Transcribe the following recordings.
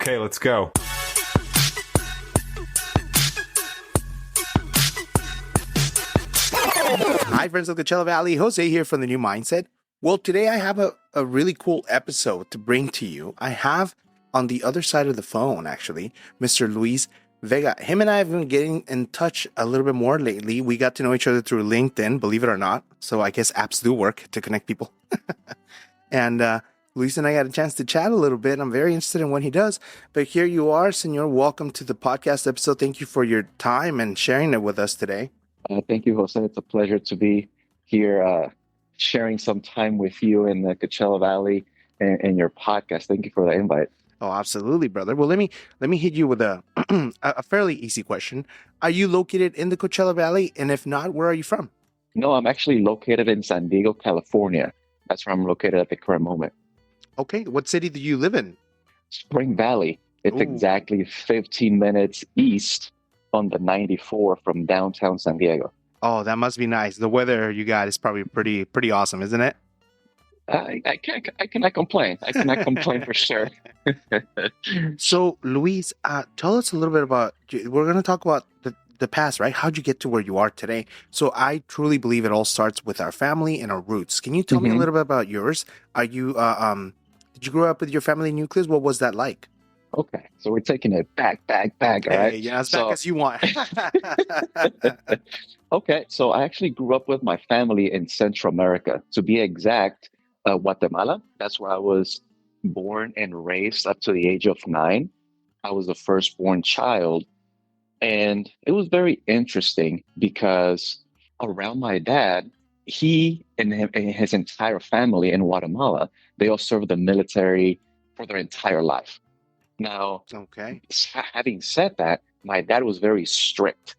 Okay, let's go. Hi, friends of Coachella Valley. Jose here from the New Mindset. Well, today I have a really cool episode to bring to you. I have on the other side of the phone, actually, Mr. Luis Vega. Him and I have been getting in touch a little bit more lately. We got to know each other through LinkedIn, believe it or not. So I guess apps do work to connect people. And Luis and I got a chance to chat a little bit. I'm very interested in what he does. But here you are, Senor. Welcome to the podcast episode. Thank you for your time and sharing it with us today. Thank you, Jose. It's a pleasure to be here sharing some time with you in the Coachella Valley and your podcast. Thank you for the invite. Oh, absolutely, brother. Well, let me hit you with a a fairly easy question. Are you located in the Coachella Valley? And if not, where are you from? No, I'm actually located in San Diego, California. That's where I'm located at the current moment. Okay. What city do you live in? Spring Valley. It's Ooh. exactly 15 minutes east on the 94 from downtown San Diego. Oh, that must be nice. The weather you got is probably pretty awesome, isn't it? I cannot complain. I cannot complain for sure. So, Luis, tell us a little bit about. We're going to talk about the past, right? How'd you get to where you are today? So, I truly believe it all starts with our family and our roots. Can you tell me a little bit about yours? Are you did you grow up with your family nucleus? What was that like? Okay, so we're taking it back, all right? Hey, yeah, as back as you want. Okay, so I actually grew up with my family in Central America. To be exact, Guatemala. That's where I was born and raised up to the age of 9. I was the firstborn child. And it was very interesting because around my dad, he and his entire family in Guatemala, they all served the military for their entire life. Now, Okay. having said that, my dad was very strict,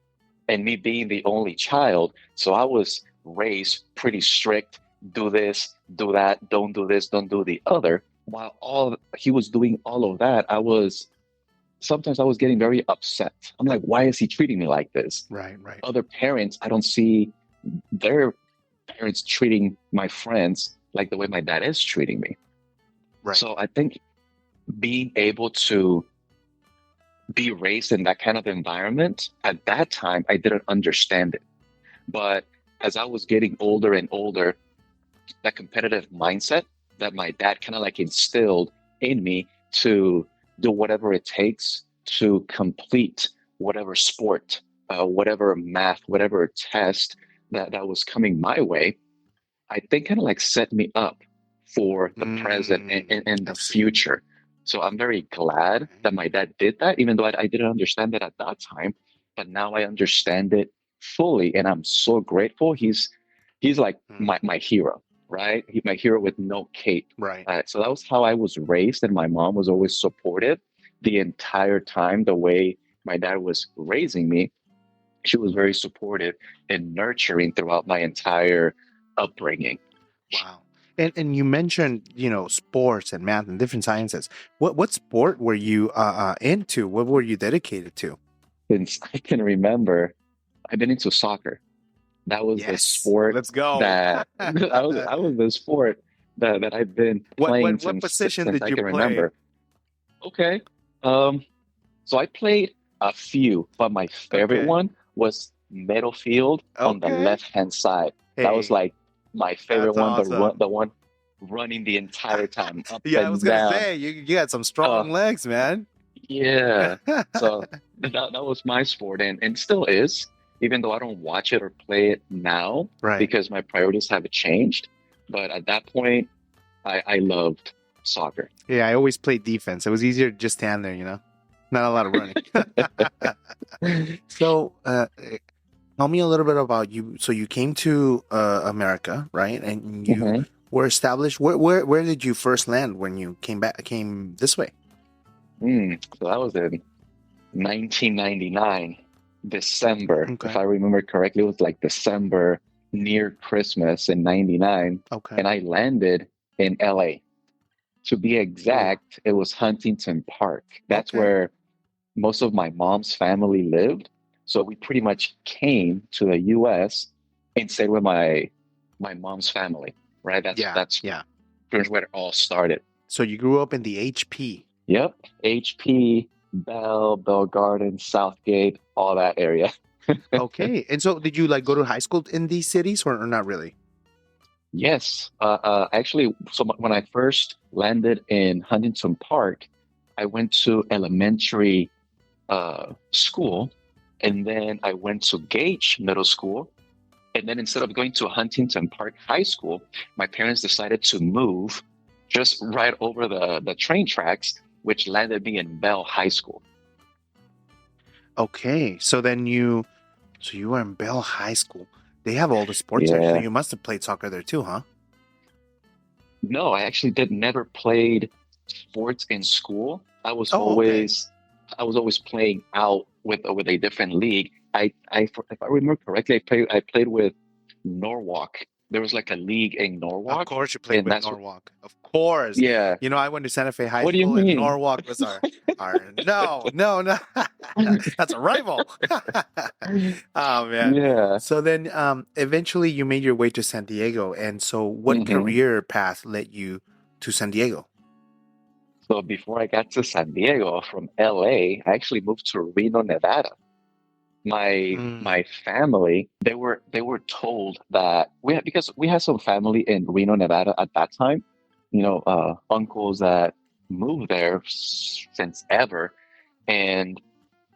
and me being the only child, so I was raised pretty strict. Do this, do that, don't do this, don't do the other. While he was doing all of that, sometimes I was getting very upset. I'm like, why is he treating me like this? Right. Other parents, I don't see their parents treating my friends like the way my dad is treating me. Right. So I think being able to be raised in that kind of environment, at that time, I didn't understand it. But as I was getting older and older, that competitive mindset that my dad kind of like instilled in me to do whatever it takes to complete whatever sport, whatever math, whatever test that was coming my way, I think kind of like set me up for the present and the future. So I'm very glad that my dad did that, even though I didn't understand it at that time. But now I understand it fully, and I'm so grateful. He's like my hero, right? He's my hero with no cape. Right. So that was how I was raised, and my mom was always supportive the entire time. The way my dad was raising me, she was very supportive and nurturing throughout my entire upbringing. Wow. And you mentioned, sports and math and different sciences. What sport were you into? What were you dedicated to? Since I can remember, I've been into soccer. That was the sport. Let's go. That I was the sport that I've been playing what position since did I you can play? remember. Okay. So I played a few, but my favorite one was middle field on the left-hand side. Hey, that was like my favorite one, awesome. the one running the entire time up yeah, and I was gonna down. say you got some strong legs, man. Yeah. So that was my sport, and still is, even though I don't watch it or play it now, Right. because my priorities have changed. But at that point, I loved soccer. Yeah, I always played defense. It was easier to just stand there, not a lot of running. So, tell me a little bit about you. So you came to America, right? And you were established. Where did you first land when you came this way? So that was in 1999, December. Okay. If I remember correctly, it was like December near Christmas in 99. Okay. And I landed in LA. To be exact, it was Huntington Park. That's where most of my mom's family lived. So we pretty much came to the U.S. and stayed with my mom's family, right? That's pretty much where it all started. So you grew up in the HP. Yep. HP, Bell Garden, Southgate, all that area. Okay. And so did you like go to high school in these cities or not really? Yes. Actually, so when I first landed in Huntington Park, I went to elementary school, and then I went to Gage Middle School. And then instead of going to Huntington Park High School, my parents decided to move just right over the train tracks, which landed me in Bell High School. Okay. So you were in Bell High School. They have all the sports there. So Yeah. you must have played soccer there too, huh? No, I actually did never played sports in school. Oh, okay. I was always playing out with a different league. If I remember correctly, I played with Norwalk. There was like a league in Of Norwalk, course you played and with that's Norwalk. Of course. yeah. You know, I went to Santa Fe High What do you School and mean? Norwalk was our no, no, no. That's a rival. Oh man. Yeah. So then eventually you made your way to San Diego. And so what Hmm. career path led you to San Diego? So before I got to San Diego from LA, I actually moved to Reno, Nevada. Mm, My family, they were told that because we had some family in Reno, Nevada at that time, uncles that moved there since ever, and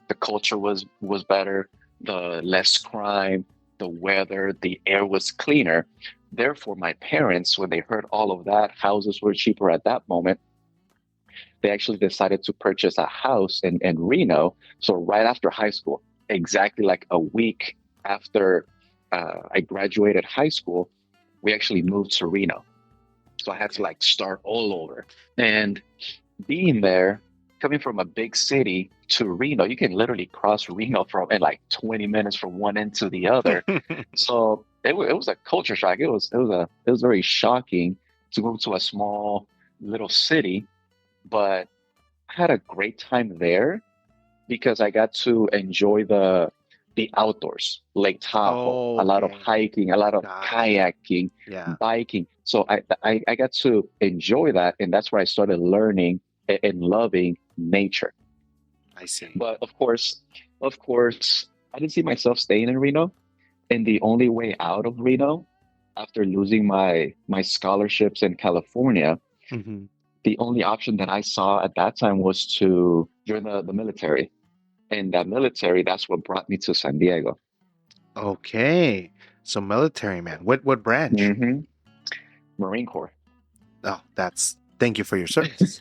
the culture was better, the less crime, the weather, the air was cleaner. Therefore, my parents, when they heard all of that, houses were cheaper at that moment, they actually decided to purchase a house in Reno. So right after high school, exactly like a week after I graduated high school, we actually moved to Reno. So I had to okay. like start all over. And being there, coming from a big city to Reno, you can literally cross Reno from in like 20 minutes from one end to the other. So it was a culture shock. It was very shocking to go to a small little city, but I had a great time there because I got to enjoy the outdoors, Lake Tahoe, a lot of Okay. hiking, a lot of Gotcha. kayaking, Yeah, biking. So I got to enjoy that, and that's where I started learning and loving nature. I see. But of course, I didn't see myself staying in Reno. And the only way out of Reno, after losing my scholarships in California, Hmm. the only option that I saw at that time was to join the military. And that military, that's what brought me to San Diego. Okay. So military man. What branch? Hmm. Marine Corps. Oh, that's thank you for your service.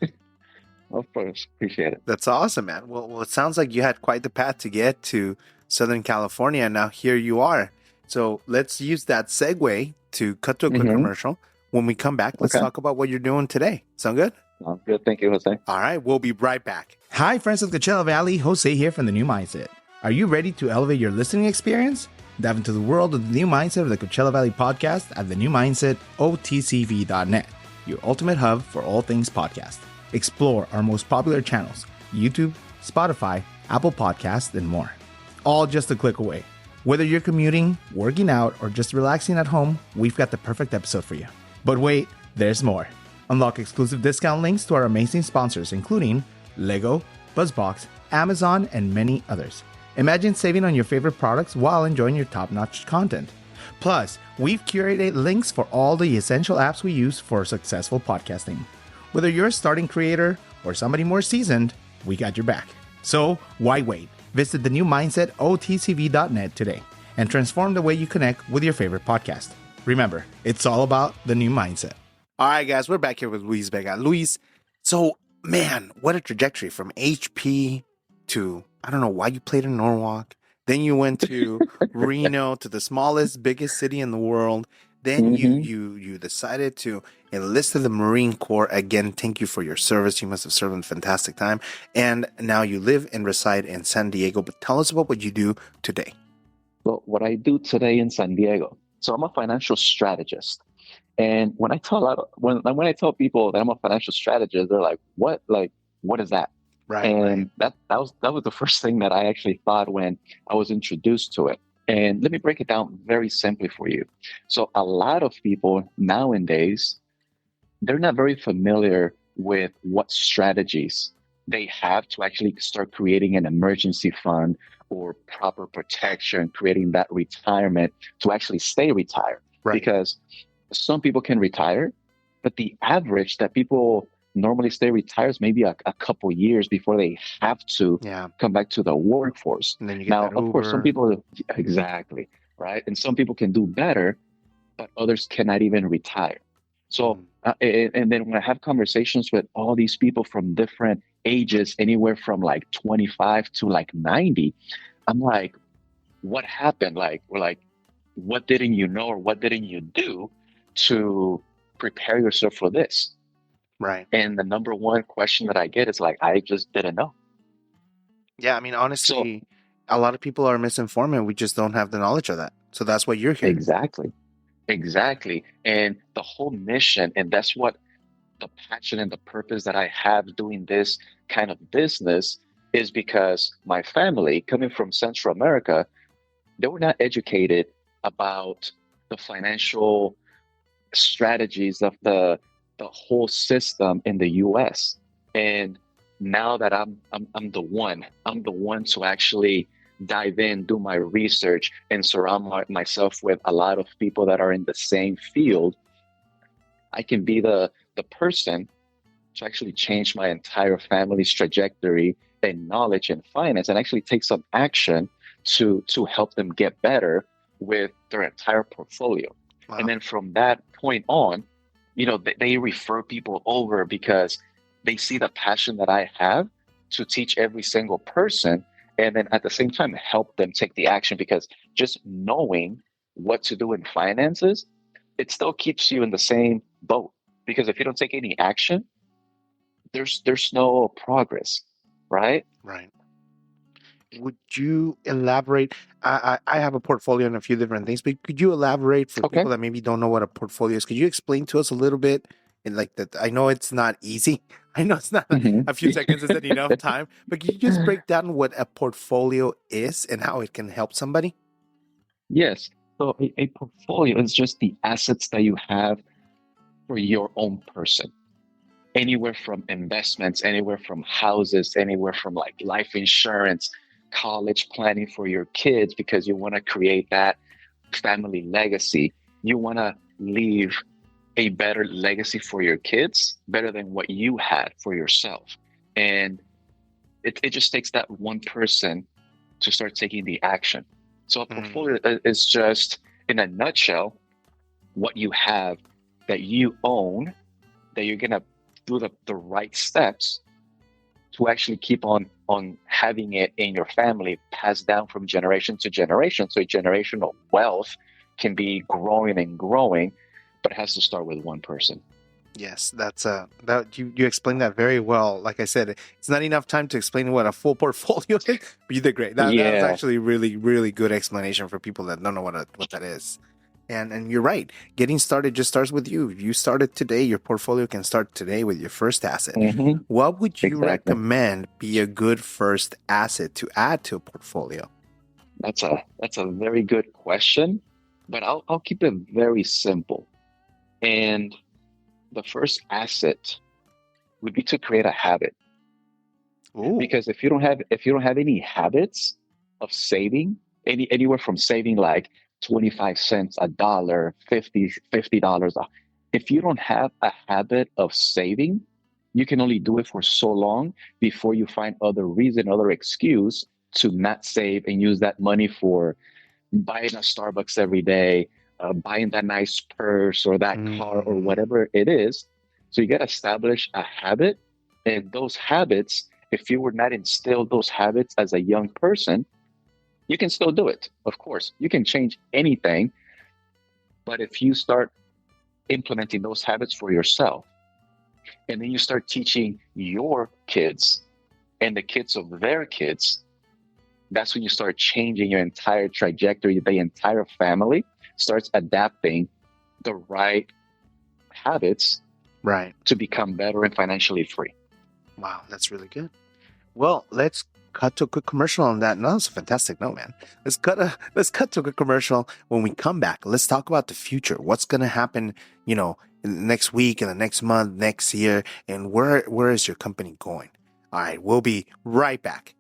Of course, appreciate it. That's awesome, man. Well, it sounds like you had quite the path to get to Southern California. And now here you are. So let's use that segue to cut to a quick Hmm. commercial. When we come back, let's Okay, talk about what you're doing today. Sound good? sounds good. Thank you, Jose. All right, we'll be right back. Hi, friends of Coachella Valley. Jose here from The New Mindset. Are you ready to elevate your listening experience? Dive into the world of The New Mindset of the Coachella Valley podcast at the new mindset otcv.net, your ultimate hub for all things podcast. Explore our most popular channels, YouTube, Spotify, Apple Podcasts, and more. All just a click away. Whether you're commuting, working out, or just relaxing at home, we've got the perfect episode for you. But wait, there's more. Unlock exclusive discount links to our amazing sponsors, including Lego, BuzzBox, Amazon, and many others. Imagine saving on your favorite products while enjoying your top-notch content. Plus, we've curated links for all the essential apps we use for successful podcasting. Whether you're a starting creator or somebody more seasoned, we got your back. So why wait? Visit the new mindset otcv.net today and transform the way you connect with your favorite podcast. Remember, it's all about the new mindset. All right, guys, we're back here with Luis Vega. Luis, so man, what a trajectory from HP to I don't know why you played in Norwalk. Then you went to Reno, to the smallest, biggest city in the world. Then Hmm. you decided to enlist in the Marine Corps. Again, thank you for your service. You must have served a fantastic time. And now you live and reside in San Diego. But tell us about what you do today. So what I do today in San Diego. So I'm a financial strategist. And when I tell people that I'm a financial strategist, they're like, "What? Like, what is that?" Right, right. And that was the first thing that I actually thought when I was introduced to it. And let me break it down very simply for you. So a lot of people nowadays, they're not very familiar with what strategies they have to actually start creating an emergency fund or proper protection, creating that retirement to actually stay retired. Right. Because some people can retire, but the average that people normally stay retired is maybe a couple years before they have to Yeah. come back to the workforce. And then you get Now, that of course, some Uber. people, exactly, right? And some people can do better, but others cannot even retire. So, Mm. and then when I have conversations with all these people from different ages, anywhere from like 25 to like 90, I'm like, what happened? Like, we're like, what didn't you know or what didn't you do to prepare yourself for this? Right. And the number one question that I get is like, I just didn't know. Yeah. I mean, So, honestly, a lot of people are misinformed and we just don't have the knowledge of that. So that's why you're here. exactly, exactly. And the whole mission, and that's what the passion and the purpose that I have doing this kind of business is because my family, coming from Central America, they were not educated about the financial strategies of the whole system in the US. And now that I'm the one to actually dive in, do my research, and surround myself with a lot of people that are in the same field. I can be the person to actually change my entire family's trajectory and knowledge and finance and actually take some action to help them get better with their entire portfolio. And Wow. then from that point on, they refer people over because they see the passion that I have to teach every single person and then at the same time help them take the action because just knowing what to do in finances, it still keeps you in the same boat because if you don't take any action, there's no progress, right? Right. Would you elaborate? I have a portfolio and a few different things, but could you elaborate for Okay. people that maybe don't know what a portfolio is? Could you explain to us a little bit? And like that, I know it's not easy. I know it's not Mhm. a few seconds isn't enough time, but could you just break down what a portfolio is and how it can help somebody? Yes. So a portfolio is just the assets that you have for your own person. Anywhere from investments, anywhere from houses, anywhere from like life insurance, college planning for your kids because you want to create that family legacy. You want to leave a better legacy for your kids, better than what you had for yourself. And it just takes that one person to start taking the action. So a Mm, portfolio is just, in a nutshell, what you have that you own, that you're gonna do the right steps to actually keep on having it in your family, passed down from generation to generation. So generational wealth can be growing and growing, but it has to start with one person. yes, that's that you explained that very well. Like I said, it's not enough time to explain what a full portfolio is, but you did great. That was Yeah. actually really good explanation for people that don't know what that is. And you're right. Getting started just starts with you. You started today. Your portfolio can start today with your first asset. Hmm. What would you Exactly. recommend be a good first asset to add to a portfolio? That's a very good question, but I'll keep it very simple. And the first asset would be to create a habit. Ooh. Because if you don't have any habits of saving, anywhere from saving like 25 cents, a dollar, $50, if you don't have a habit of saving, you can only do it for so long before you find other reason, other excuse to not save and use that money for buying a Starbucks every day, buying that nice purse or that car or Mm, whatever it is. So you got to establish a habit. And those habits, if you were not instilled those habits as a young person, you can still do it. Of course, you can change anything. But if you start implementing those habits for yourself, and then you start teaching your kids and the kids of their kids, that's when you start changing your entire trajectory. The entire family starts adapting the right habits right. to become better and financially free. Wow, that's really good. Well, let's cut to a quick commercial on that. No, that's a fantastic note, man. Let's cut to a quick commercial. When we come back, let's talk about the future. What's gonna happen, in the next week, in the next month, next year, and where is your company going? All right, we'll be right back.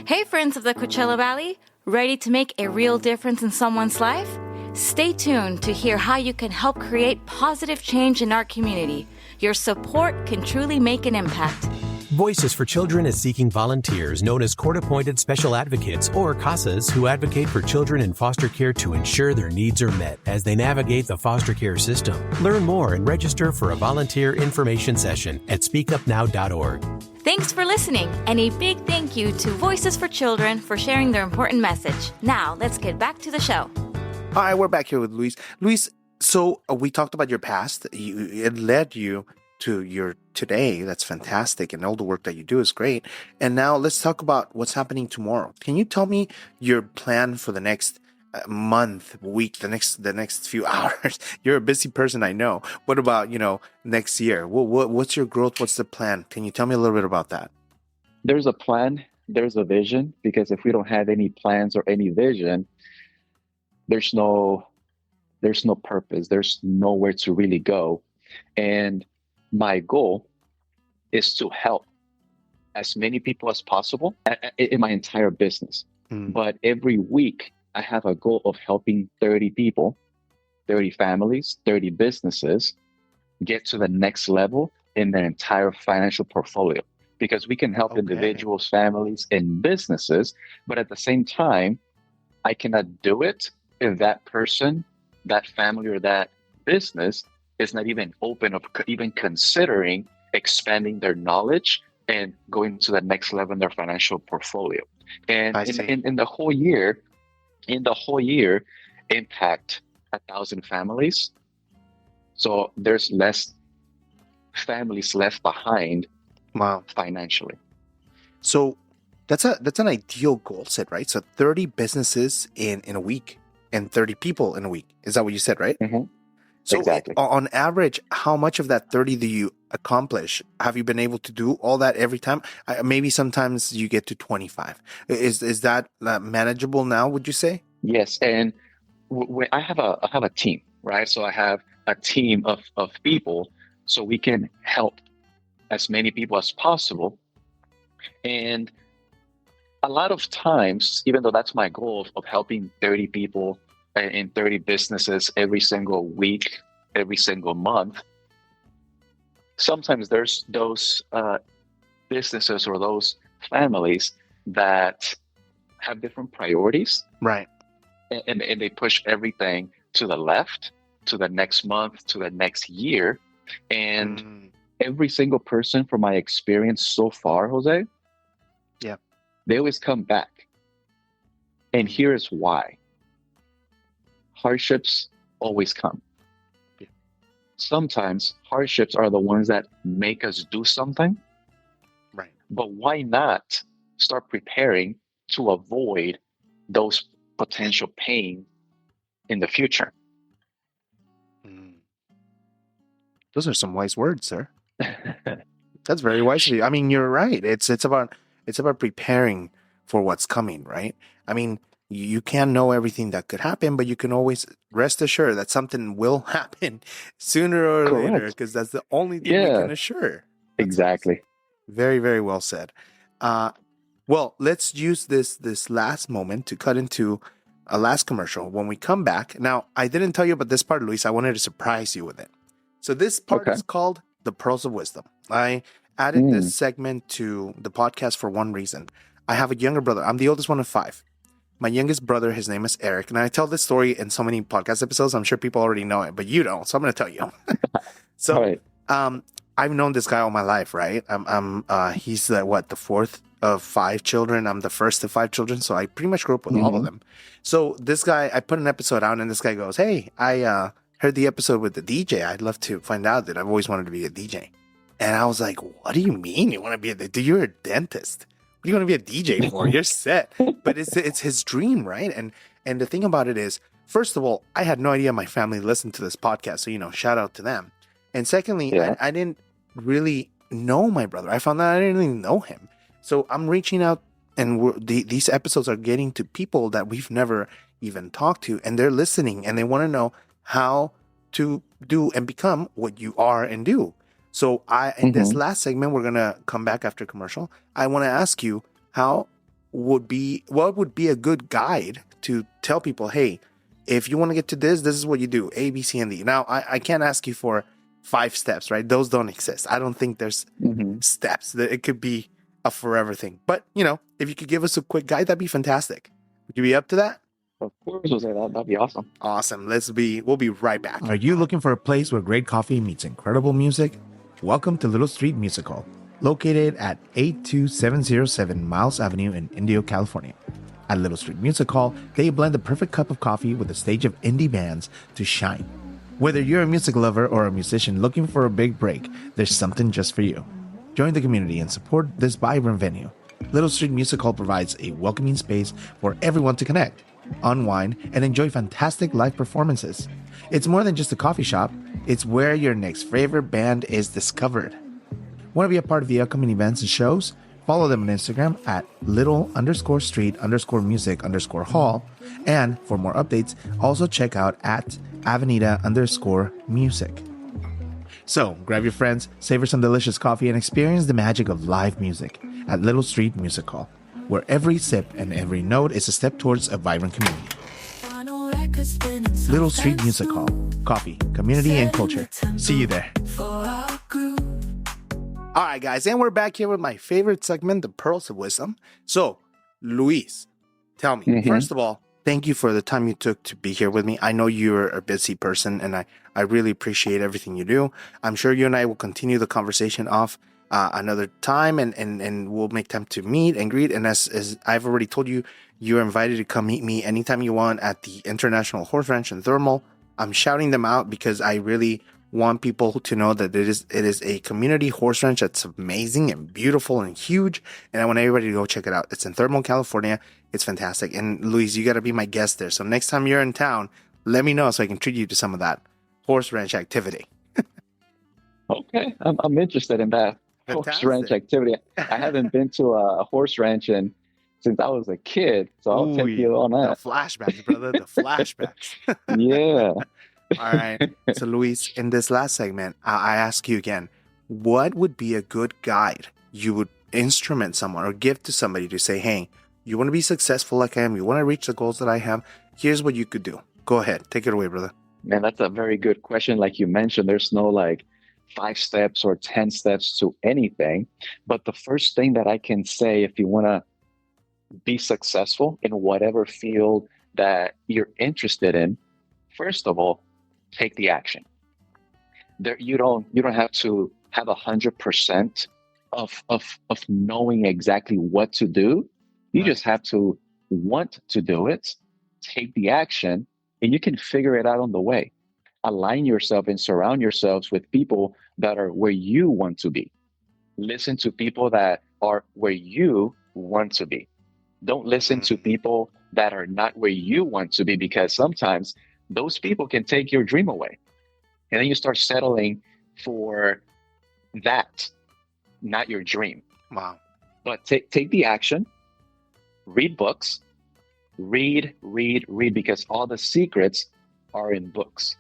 Hey, friends of the Coachella Valley, ready to make a real difference in someone's life? Stay tuned to hear how you can help create positive change in our community. Your support can truly make an impact. Voices for Children is seeking volunteers known as court-appointed special advocates or CASAs who advocate for children in foster care to ensure their needs are met as they navigate the foster care system. Learn more and register for a volunteer information session at speakupnow.org. Thanks for listening, and a big thank you to Voices for Children for sharing their important message. Now, let's get back to the show. All right, we're back here with Luis. Luis, so we talked about your past. It led you to your today. That's fantastic. And all the work that you do is great. And now let's talk about what's happening tomorrow. Can you tell me your plan for the next month, week, the next few hours? You're a busy person, I know. What about, next year? What's your growth? What's the plan? Can you tell me a little bit about that? There's a plan, there's a vision, because if we don't have any plans or any vision, there's no purpose. There's nowhere to really go. And my goal is to help as many people as possible in my entire business. But every week I have a goal of helping 30 people, 30 families, 30 businesses get to the next level in their entire financial portfolio. Because we can help individuals, families, and businesses, but at the same time, I cannot do it if that person, that family, or that business is not even open or even considering expanding their knowledge and going to the next level in their financial portfolio. And in the whole year, impact 1,000 families. So there's less families left behind. Wow. Financially. So that's an ideal goal set, right? So 30 businesses in a week and 30 people in a week. Is that what you said, right? Mm-hmm. So exactly. On average, how much of that 30 do you accomplish? Have you been able to do all that every time? Maybe sometimes you get to 25. Is that manageable now, would you say? Yes. And I have a team, right? So I have a team of people so we can help as many people as possible. And a lot of times, even though that's my goal of helping 30 people in 30 businesses every single week, every single month, sometimes there's those businesses or those families that have different priorities. Right. And they push everything to the left, to the next month, to the next year. And every single person, from my experience so far, Jose, they always come back. And here's why. Hardships always come. Yeah. Sometimes hardships are the ones that make us do something. Right. But why not start preparing to avoid those potential pain in the future? Those are some wise words, sir. That's very wise of you. I mean, you're right. It's about preparing for what's coming, right? I mean, you can't know everything that could happen, but you can always rest assured that something will happen sooner or later, because that's the only thing we can assure. That's exactly. Very, very well said. Well, let's use this last moment to cut into a last commercial. When we come back, now, I didn't tell you about this part, Luis. I wanted to surprise you with it. So this part is called The Pearls of Wisdom. I added this segment to the podcast for one reason. I have a younger brother. I'm the oldest one of 5. My youngest brother, his name is Eric. And I tell this story in so many podcast episodes. I'm sure people already know it, but you don't. So I'm going to tell you. So I've known this guy all my life, right? He's the fourth of 5 children. I'm the first of 5 children. So I pretty much grew up with all of them. So this guy, I put an episode out and this guy goes, hey, I heard the episode with the DJ. I'd love to find out that I've always wanted to be a DJ. And I was like, what do you mean you want to be a DJ? You're a dentist. What do you want to be a DJ for? You're set. But it's his dream, right? And the thing about it is, first of all, I had no idea my family listened to this podcast. So, shout out to them. And secondly, I didn't really know my brother. I found out I didn't really know him. So I'm reaching out, and these episodes are getting to people that we've never even talked to. And they're listening, and they want to know how to do and become what you are and do. So in this last segment, we're gonna come back after commercial. I want to ask you what would be a good guide to tell people, hey, if you want to get to this is what you do, A, B, C, and D. Now, I can't ask you for 5 steps, right? Those don't exist. I don't think there's steps. It could be a forever thing. But, if you could give us a quick guide, that'd be fantastic. Would you be up to that? Of course, Jose, that'd be awesome. Awesome. We'll be right back. Are you looking for a place where great coffee meets incredible music? Welcome to Little Street Music Hall, located at 82707 Miles Avenue in Indio, California. At Little Street Music Hall, they blend the perfect cup of coffee with a stage of indie bands to shine. Whether you're a music lover or a musician looking for a big break, there's something just for you. Join the community and support this vibrant venue. Little Street Music Hall provides a welcoming space for everyone to connect, unwind, and enjoy fantastic live performances. It's more than just a coffee shop, it's where your next favorite band is discovered. Want to be a part of the upcoming events and shows? Follow them on Instagram at little_street_music_hall. And for more updates, also check out at Avenida_music. So grab your friends, savor some delicious coffee, and experience the magic of live music at Little Street Music Hall, where every sip and every note is a step towards a vibrant community. Little Street Music Hall. Coffee, community, and culture. See you there. All right, guys, and we're back here with my favorite segment, the Pearls of Wisdom. So, Luis, tell me, first of all, thank you for the time you took to be here with me. I know you're a busy person, and I really appreciate everything you do. I'm sure you and I will continue the conversation off another time, and we'll make time to meet and greet. And as I've already told you, you're invited to come meet me anytime you want at the International Horse Ranch in Thermal. I'm shouting them out because I really want people to know that it is a community horse ranch that's amazing and beautiful and huge, and I want everybody to go check it out. It's in Thermal, California. It's fantastic. And Luis, you got to be my guest there. So next time you're in town, let me know so I can treat you to some of that horse ranch activity. Okay, I'm interested in that. Fantastic. Horse ranch activity. I haven't been to a horse ranch since I was a kid, so I'll take you on that. The flashbacks, brother. The flashbacks. Yeah. All right. So, Luis, in this last segment, I ask you again, what would be a good guide you would instrument someone or give to somebody to say, hey, you want to be successful like I am, you want to reach the goals that I have, here's what you could do. Go ahead. Take it away, brother. Man, that's a very good question. Like you mentioned, there's no 5 steps or 10 steps to anything. But the first thing that I can say, if you want to be successful in whatever field that you're interested in, first of all, take the action. You don't have to have 100% of knowing exactly what to do. You just have to want to do it, take the action, and you can figure it out on the way. Align yourself and surround yourselves with people that are where you want to be. Listen to people that are where you want to be. Don't listen to people that are not where you want to be, because sometimes those people can take your dream away. And then you start settling for that, not your dream. Wow. But take the action, read books, read, because all the secrets are in books.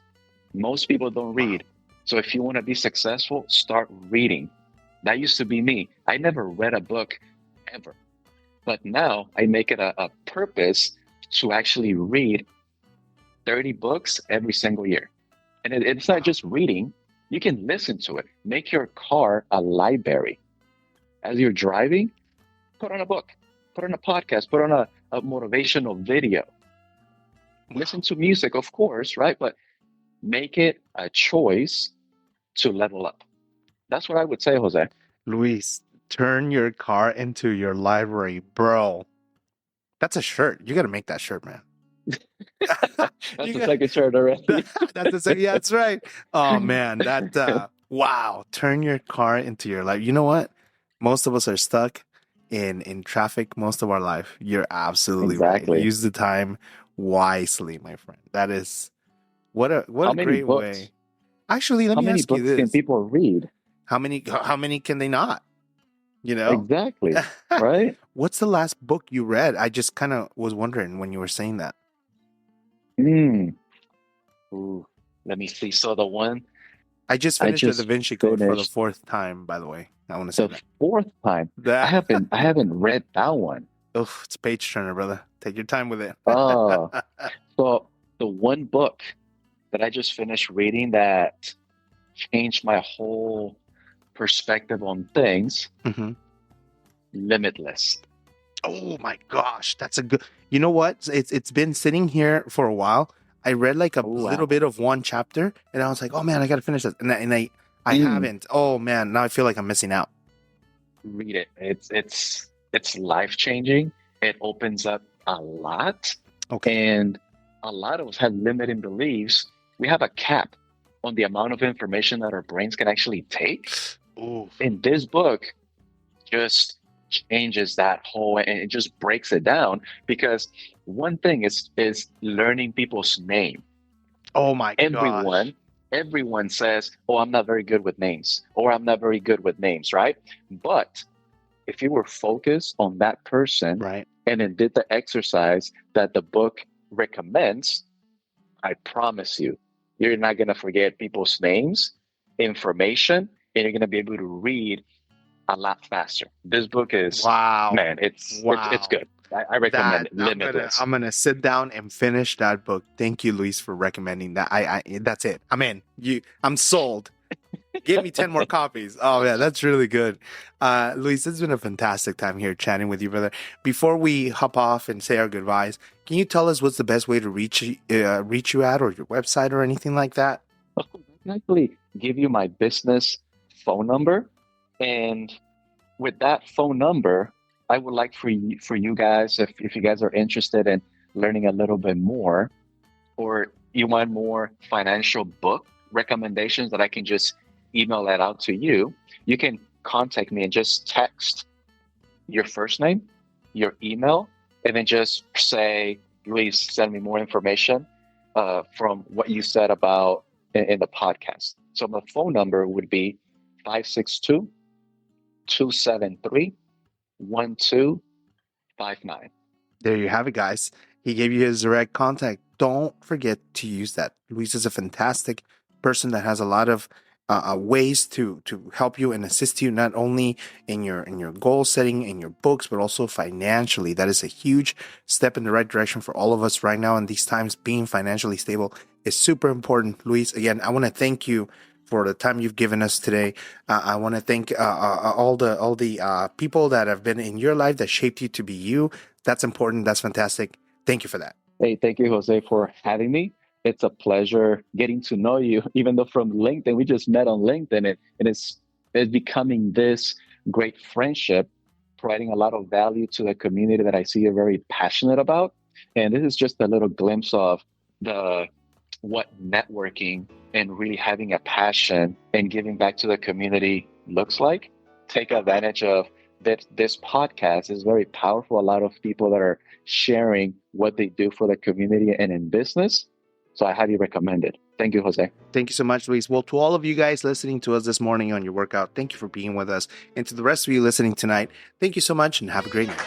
Most people don't read. So if you want to be successful, start reading. That used to be me. I never read a book ever. But now I make it a purpose to actually read 30 books every single year. And it's not just reading. You can listen to it. Make your car a library. As you're driving, put on a book, put on a podcast, put on a motivational video. Listen to music, of course, right? But make it a choice to level up. That's what I would say, Jose. Luis, turn your car into your library, bro. That's a shirt. You got to make that shirt, man. That's the second shirt already. That's the second. Yeah, that's right. Oh man, wow. Turn your car into your life. You know what? Most of us are stuck in traffic most of our life. You're absolutely right. Use the time wisely, my friend. That is what a great way. Actually, let me ask you this: how many books can people read? How many can they not? You know? Exactly. Right? What's the last book you read? I just kind of was wondering when you were saying that. Ooh, let me see. So the one I just I finished the just Da Vinci Code for the finished 4th time, by the way. I want to say the fourth time. I that. haven't read that one. Oof, it's a page turner, brother. Take your time with it. Oh, so the one book that I just finished reading that changed my whole perspective on things, hmm Limitless. Oh my gosh, that's a good. You know what? It's been sitting here for a while. I read like a Oh, little wow. bit of one chapter, and I was like, "Oh man, I gotta finish this." And I Mm. haven't. Oh man, now I feel like I'm missing out. Read it. It's life changing. It opens up a lot, Okay. and a lot of us have limiting beliefs. We have a cap on the amount of information that our brains can actually take. Ooh. In this book, just changes that whole, and it just breaks it down, because one thing is learning people's name. Oh my gosh. Everyone says, oh, I'm not very good with names, or I'm not very good with names, right? But if you were focused on that person Right. and then did the exercise that the book recommends, I promise you, you're not going to forget people's names, information, and you're going to be able to read a lot faster. This book is, Wow. man, it's Wow. good. I recommend That it. Limitless. I'm gonna sit down and finish that book. Thank you, Luis, for recommending that. I that's it. I'm in. I'm sold. Give me 10 more copies. Oh yeah, that's really good. Luis, it's been a fantastic time here chatting with you, brother. Before we hop off and say our goodbyes, can you tell us what's the best way to reach you at, or your website or anything like that? I can actually give you my business phone number, and with that phone number, I would like for you guys, if you guys are interested in learning a little bit more, or you want more financial book recommendations that I can just email that out to you, you can contact me and just text your first name, your email, and then just say, Luis, send me more information from what you said about in the podcast. So my phone number would be 562 273 1259. There you have it, guys. He gave you his direct contact. Don't forget to use that. Luis is a fantastic person that has a lot of ways to help you and assist you, not only in your goal setting, in your books, but also financially. That is a huge step in the right direction for all of us right now in these times. Being financially stable is super important. Luis, again, I want to thank you for the time you've given us today. I want to thank all the people that have been in your life that shaped you to be you. That's important. That's fantastic. Thank you for that. Hey, thank you, Jose, for having me. It's a pleasure getting to know you, even though from LinkedIn, we just met on LinkedIn, and it's becoming this great friendship, providing a lot of value to the community that I see you're very passionate about. And this is just a little glimpse of what networking and really having a passion and giving back to the community looks like. Take advantage of this podcast. Is very powerful. A lot of people that are sharing what they do for the community and in business. So I highly recommend it. Thank you, Jose. Thank you so much, Luis. Well, to all of you guys listening to us this morning on your workout, thank you for being with us. And to the rest of you listening tonight, thank you so much and have a great night.